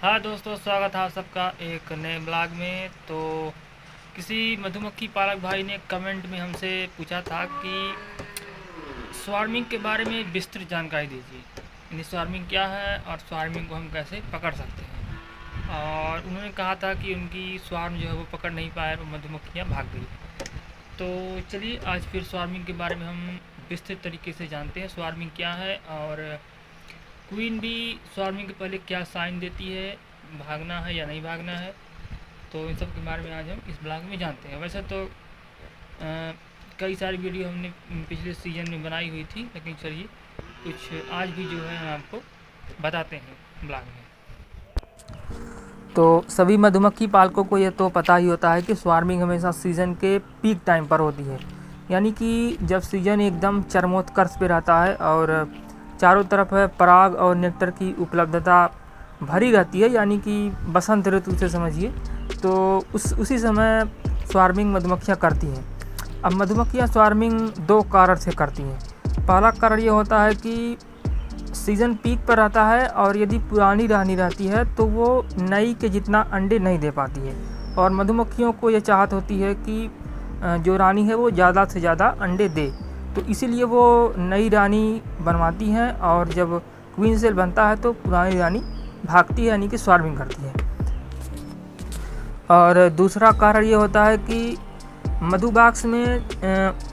हाँ दोस्तों, स्वागत है आप सबका एक नए ब्लॉग में। तो किसी मधुमक्खी पालक भाई ने कमेंट में हमसे पूछा था कि स्वार्मिंग के बारे में विस्तृत जानकारी दीजिए, यानी स्वार्मिंग क्या है और स्वार्मिंग को हम कैसे पकड़ सकते हैं। और उन्होंने कहा था कि उनकी स्वार्म जो है वो पकड़ नहीं पाए और मधुमक्खियाँ भाग गई। तो चलिए आज फिर स्वार्मिंग के बारे में हम विस्तृत तरीके से जानते हैं स्वार्मिंग क्या है, और क्वीन भी स्वार्मिंग के पहले क्या साइन देती है, भागना है या नहीं भागना है। तो इन सब के बारे में आज हम इस ब्लॉग में जानते हैं। वैसे तो कई सारी वीडियो हमने पिछले सीज़न में बनाई हुई थी, लेकिन चलिए कुछ आज भी जो है हम आपको बताते हैं ब्लॉग में। तो सभी मधुमक्खी पालकों को ये तो पता ही होता है कि स्वार्मिंग हमेशा सीज़न के पीक टाइम पर होती है, यानी कि जब सीज़न एकदम चरमोत्कर्ष पे रहता है और चारों तरफ पराग और नेक्टर की उपलब्धता भरी रहती है, यानी कि बसंत ऋतु से समझिए। तो उसी समय स्वार्मिंग मधुमक्खियाँ करती हैं। अब मधुमक्खियाँ स्वार्मिंग दो कारण से करती हैं। पहला कारण ये होता है कि सीज़न पीक पर रहता है और यदि पुरानी रानी रहती है तो वो नई के जितना अंडे नहीं दे पाती है, और मधुमक्खियों को ये चाहत होती है कि जो रानी है वो ज़्यादा से ज़्यादा अंडे दे। तो इसीलिए वो नई रानी बनवाती हैं, और जब क्वीन सेल बनता है तो पुरानी रानी भागती है, यानी कि स्वार्मिंग करती है। और दूसरा कारण ये होता है कि मधुबाक्स में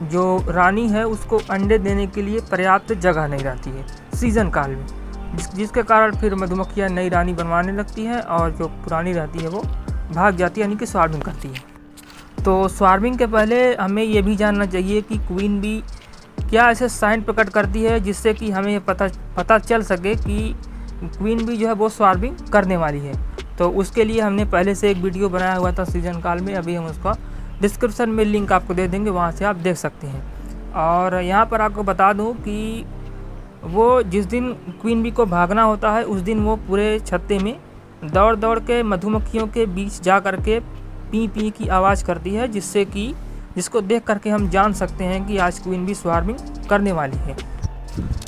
जो रानी है उसको अंडे देने के लिए पर्याप्त जगह नहीं रहती है सीज़न काल में, जिसके कारण फिर मधुमक्खियाँ नई रानी बनवाने लगती हैं और जो पुरानी रहती है वो भाग जाती है, यानी कि स्वार्मिंग करती है। तो स्वार्मिंग के पहले हमें ये भी जानना चाहिए कि क्वीन बी क्या ऐसे साइन प्रकट करती है जिससे कि हमें पता चल सके कि क्वीन बी जो है वो स्वार्मिंग करने वाली है। तो उसके लिए हमने पहले से एक वीडियो बनाया हुआ था सीज़न काल में, अभी हम उसका डिस्क्रिप्शन में लिंक आपको दे देंगे, वहाँ से आप देख सकते हैं। और यहाँ पर आपको बता दूँ कि वो जिस दिन क्वीन बी को भागना होता है उस दिन वो पूरे छत्ते में दौड़ दौड़ के मधुमक्खियों के बीच जा कर के पी पी की आवाज़ करती है, जिसको देख करके हम जान सकते हैं कि आज क्वीन बी स्वार्मिंग करने वाली है।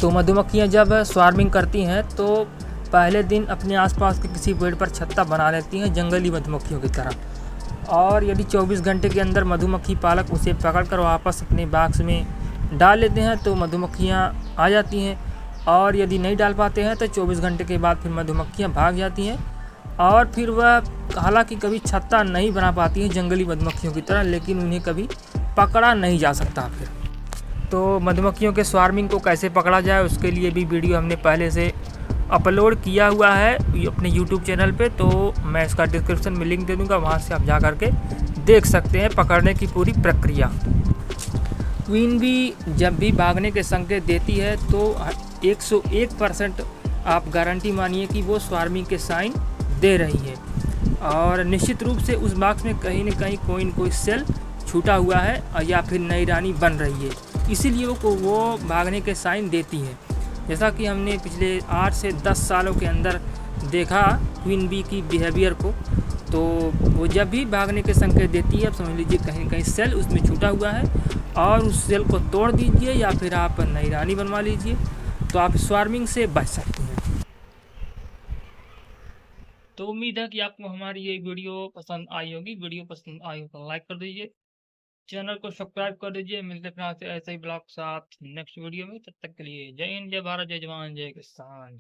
तो मधुमक्खियाँ जब स्वार्मिंग करती हैं तो पहले दिन अपने आसपास के किसी पेड़ पर छत्ता बना लेती हैं, जंगली मधुमक्खियों की तरह। और यदि 24 घंटे के अंदर मधुमक्खी पालक उसे पकड़कर वापस अपने बॉक्स में डाल लेते हैं तो मधुमक्खियाँ आ जाती हैं, और यदि नहीं डाल पाते हैं तो 24 घंटे के बाद फिर मधुमक्खियाँ भाग जाती हैं। और फिर वह हालांकि कभी छत्ता नहीं बना पाती हैं जंगली मधुमक्खियों की तरह, लेकिन उन्हें कभी पकड़ा नहीं जा सकता। फिर तो मधुमक्खियों के स्वार्मिंग को कैसे पकड़ा जाए उसके लिए भी वीडियो हमने पहले से अपलोड किया हुआ है अपने YouTube चैनल पे, तो मैं इसका डिस्क्रिप्शन में लिंक दे दूँगा, वहाँ से आप जा कर के देख सकते हैं पकड़ने की पूरी प्रक्रिया। क्वीन भी जब भी भागने के संकेत देती है तो 101% आप गारंटी मानिए कि वो स्वार्मिंग के साइन दे रही है, और निश्चित रूप से उस बॉक्स में कहीं न कहीं कोई न कोई सेल छूटा हुआ है या फिर नई रानी बन रही है, इसीलिए वो भागने के साइन देती है। जैसा कि हमने पिछले 8 से 10 सालों के अंदर देखा क्वीन बी की बिहेवियर को, तो वो जब भी भागने के संकेत देती है, अब समझ लीजिए कहीं कहीं सेल उसमें छूटा हुआ है, और उस सेल को तोड़ दीजिए या फिर आप नई रानी बनवा लीजिए, तो आप स्वार्मिंग से बच सकते हैं। तो उम्मीद है कि आपको हमारी ये वीडियो पसंद आई होगी। वीडियो पसंद आई हो तो लाइक कर दीजिए, चैनल को सब्सक्राइब कर दीजिए। मिलते हैं फिर से ऐसे ही ब्लॉग साथ नेक्स्ट वीडियो में। तब तक के लिए जय हिंद, जय भारत, जय जवान, जय किसान।